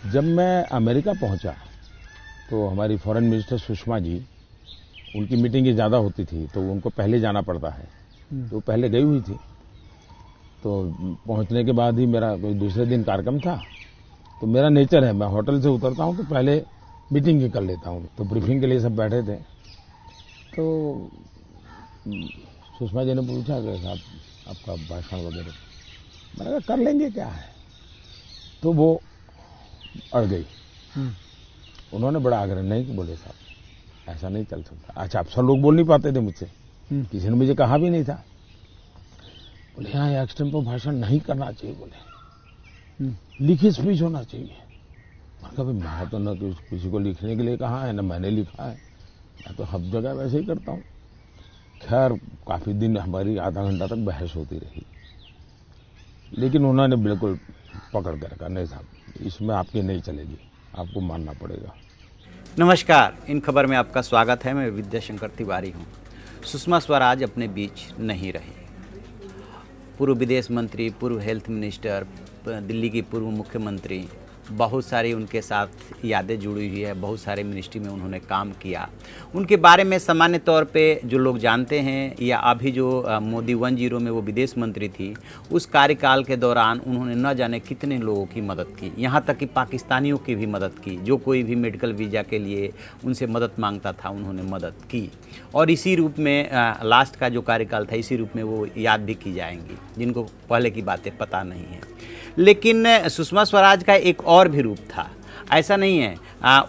जब मैं अमेरिका पहुंचा तो हमारी फॉरेन मिनिस्टर सुषमा जी, उनकी मीटिंगें ज़्यादा होती थी तो उनको पहले जाना पड़ता है, तो पहले गई हुई थी। तो पहुंचने के बाद ही मेरा कोई दूसरे दिन कार्यक्रम था, तो मेरा नेचर है, मैं होटल से उतरता हूं तो पहले मीटिंग कर लेता हूं। तो ब्रीफिंग के लिए सब बैठे थे, तो सुषमा जी ने पूछा कि साहब आपका भाषण वगैरह, मैंने कहा कर लेंगे, क्या है। तो वो अड़ गई। उन्होंने बड़ा आग्रह नहीं, बोले साहब ऐसा नहीं चल सकता। अच्छा, अफसर लोग बोल नहीं पाते थे मुझसे, किसी ने मुझे कहा भी नहीं था। बोले यहाँ एक्सटेम्पो भाषण नहीं करना चाहिए, बोले लिखित स्पीच होना चाहिए। मैंने कहा मैं तो न किसी को लिखने के लिए कहा है, न मैंने लिखा है, मैं तो हर जगह वैसे ही करता हूँ। खैर काफी दिन हमारी आधा घंटा तक बहस होती रही, लेकिन उन्होंने बिल्कुल पकड़ कर रखा, नहीं साहब इसमें आपकी नहीं चलेगी, आपको मानना पड़ेगा। नमस्कार, इन खबर में आपका स्वागत है। मैं विद्याशंकर तिवारी हूँ। सुषमा स्वराज अपने बीच नहीं रही। पूर्व विदेश मंत्री, पूर्व हेल्थ मिनिस्टर, दिल्ली की पूर्व मुख्यमंत्री, बहुत सारी उनके साथ यादें जुड़ी हुई है। बहुत सारे मिनिस्ट्री में उन्होंने काम किया। उनके बारे में सामान्य तौर पे जो लोग जानते हैं, या अभी जो मोदी 10 में वो विदेश मंत्री थी, उस कार्यकाल के दौरान उन्होंने न जाने कितने लोगों की मदद की, यहाँ तक कि पाकिस्तानियों की भी मदद की। जो कोई भी मेडिकल वीज़ा के लिए उनसे मदद मांगता था, उन्होंने मदद की। और इसी रूप में लास्ट का जो कार्यकाल था, इसी रूप में वो याद भी की जाएंगी, जिनको पहले की बातें पता नहीं है। लेकिन सुषमा स्वराज का एक और भी रूप था। ऐसा नहीं है,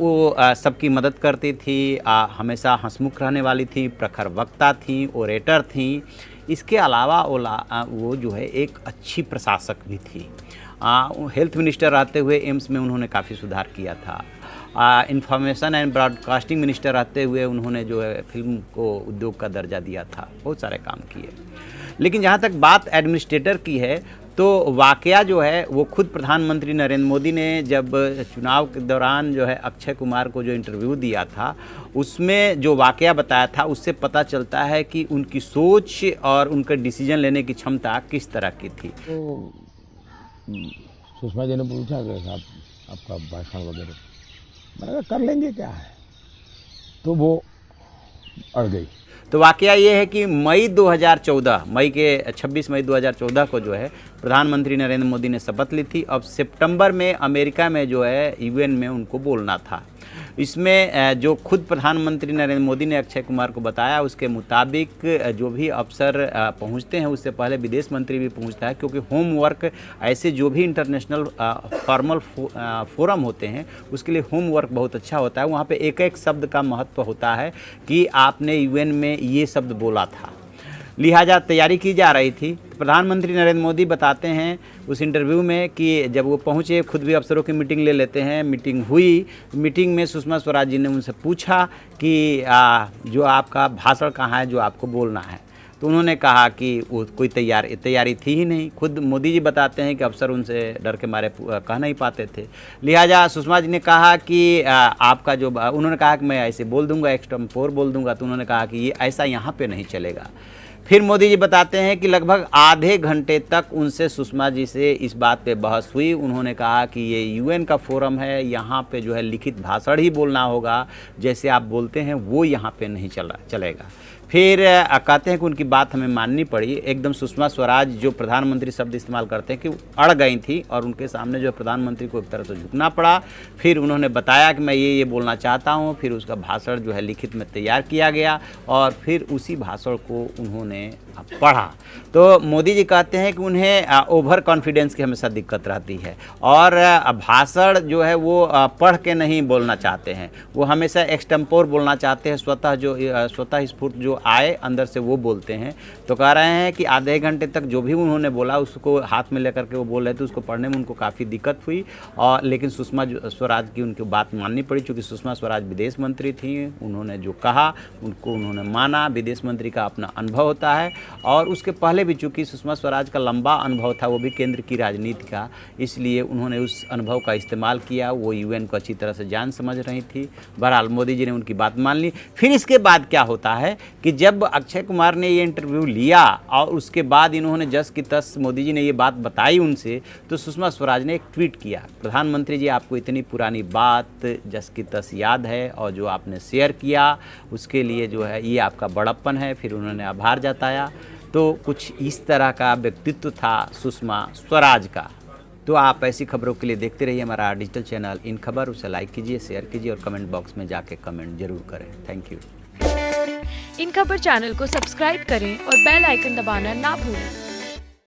वो सबकी मदद करती थी, हमेशा हंसमुख रहने वाली थी, प्रखर वक्ता थी, ओरेटर थी। इसके अलावा वो जो है एक अच्छी प्रशासक भी थी। हेल्थ मिनिस्टर रहते हुए एम्स में उन्होंने काफ़ी सुधार किया था। इंफॉर्मेशन एंड ब्रॉडकास्टिंग मिनिस्टर रहते हुए उन्होंने जो है फिल्म को उद्योग का दर्जा दिया था। बहुत सारे काम किए। लेकिन जहाँ तक बात एडमिनिस्ट्रेटर की है, तो वाकया जो है वो खुद प्रधानमंत्री नरेंद्र मोदी ने जब चुनाव के दौरान जो है अक्षय कुमार को जो इंटरव्यू दिया था, उसमें जो वाकया बताया था, उससे पता चलता है कि उनकी सोच और उनका डिसीजन लेने की क्षमता किस तरह की थी। तो सुषमा जी ने पूछा कि साहब आपका भाषण वगैरह, मैंने कहा कर लेंगे, क्या है। तो वो अड़ गई। तो वाकया ये है कि मई 2014, 26 मई 2014 को जो है प्रधानमंत्री नरेंद्र मोदी ने शपथ ली थी। अब सितंबर में अमेरिका में जो है यूएन में उनको बोलना था। इसमें जो खुद प्रधानमंत्री नरेंद्र मोदी ने अक्षय कुमार को बताया, उसके मुताबिक जो भी अफसर पहुंचते हैं उससे पहले विदेश मंत्री भी पहुंचता है, क्योंकि होमवर्क ऐसे जो भी इंटरनेशनल फॉर्मल फोरम होते हैं उसके लिए होमवर्क बहुत अच्छा होता है। वहाँ पे एक एक शब्द का महत्व होता है कि आपने यूएन में ये शब्द बोला था, लिहाजा तैयारी की जा रही थी। प्रधानमंत्री नरेंद्र मोदी बताते हैं उस इंटरव्यू में कि जब वो पहुंचे, खुद भी अफसरों की मीटिंग ले लेते हैं। मीटिंग हुई, मीटिंग में सुषमा स्वराज जी ने उनसे पूछा कि जो आपका भाषण कहाँ है, जो आपको बोलना है। तो उन्होंने कहा कि वो कोई तैयारी थी ही नहीं। खुद मोदी जी बताते हैं कि अफसर उनसे डर के मारे कह नहीं पाते थे। लिहाजा सुषमा जी ने कहा कि आपका जो, उन्होंने कहा कि मैं ऐसे बोल दूंगा, एक्सटेम्पोर बोल दूंगा। तो उन्होंने कहा कि ये ऐसा यहाँ पे नहीं चलेगा। फिर मोदी जी बताते हैं कि लगभग आधे घंटे तक उनसे सुषमा जी से इस बात पे बहस हुई। उन्होंने कहा कि ये यूएन का फोरम है, यहाँ पे जो है लिखित भाषण ही बोलना होगा, जैसे आप बोलते हैं वो यहाँ पे नहीं चलेगा। फिर कहते हैं कि उनकी बात हमें माननी पड़ी। एकदम सुषमा स्वराज जो प्रधानमंत्री शब्द इस्तेमाल करते हैं कि अड़ गई थी, और उनके सामने जो प्रधानमंत्री को एक तरह से झुकना पड़ा। फिर उन्होंने बताया कि मैं ये बोलना चाहता हूँ। फिर उसका भाषण जो है लिखित में तैयार किया गया, और फिर उसी भाषण को उन्होंने पढ़ा। तो मोदी जी कहते हैं कि उन्हें ओवर कॉन्फिडेंस की हमेशा दिक्कत रहती है, और भाषण जो है वो पढ़ के नहीं बोलना चाहते हैं, वो हमेशा एक्सटेम्पोर बोलना चाहते हैं। स्वतः स्फूर्त जो आए अंदर से वो बोलते हैं। तो कह रहे हैं कि आधे घंटे तक जो भी उन्होंने बोला उसको हाथ में लेकर के वो बोल रहे थे, उसको पढ़ने में उनको काफ़ी दिक्कत हुई। और लेकिन सुषमा स्वराज की उनकी बात माननी पड़ी, चूँकि सुषमा स्वराज विदेश मंत्री थी। उन्होंने जो कहा उनको उन्होंने माना। विदेश मंत्री का अपना अनुभव होता है। और उसके पहले भी चूंकि सुषमा स्वराज का लंबा अनुभव था, वो भी केंद्र की राजनीति का, इसलिए उन्होंने उस अनुभव का इस्तेमाल किया। वो यूएन को अच्छी तरह से जान समझ रही थी। बहरहाल मोदी जी ने उनकी बात मान ली। फिर इसके बाद क्या होता है कि जब अक्षय कुमार ने ये इंटरव्यू लिया और उसके बाद इन्होंने जस की तस मोदी जी ने ये बात बताई उनसे, तो सुषमा स्वराज ने एक ट्वीट किया, प्रधानमंत्री जी आपको इतनी पुरानी बात जस की तस याद है और जो आपने शेयर किया उसके लिए जो है ये आपका बड़प्पन है। फिर उन्होंने आभार जताया। तो कुछ इस तरह का व्यक्तित्व था सुषमा स्वराज का। तो आप ऐसी खबरों के लिए देखते रहिए हमारा डिजिटल चैनल इन खबर। उसे लाइक कीजिए, शेयर कीजिए और कमेंट बॉक्स में जाके कमेंट जरूर करें। Thank you. इन खबर चैनल को सब्सक्राइब करें और बेल आइकन दबाना ना भूलें।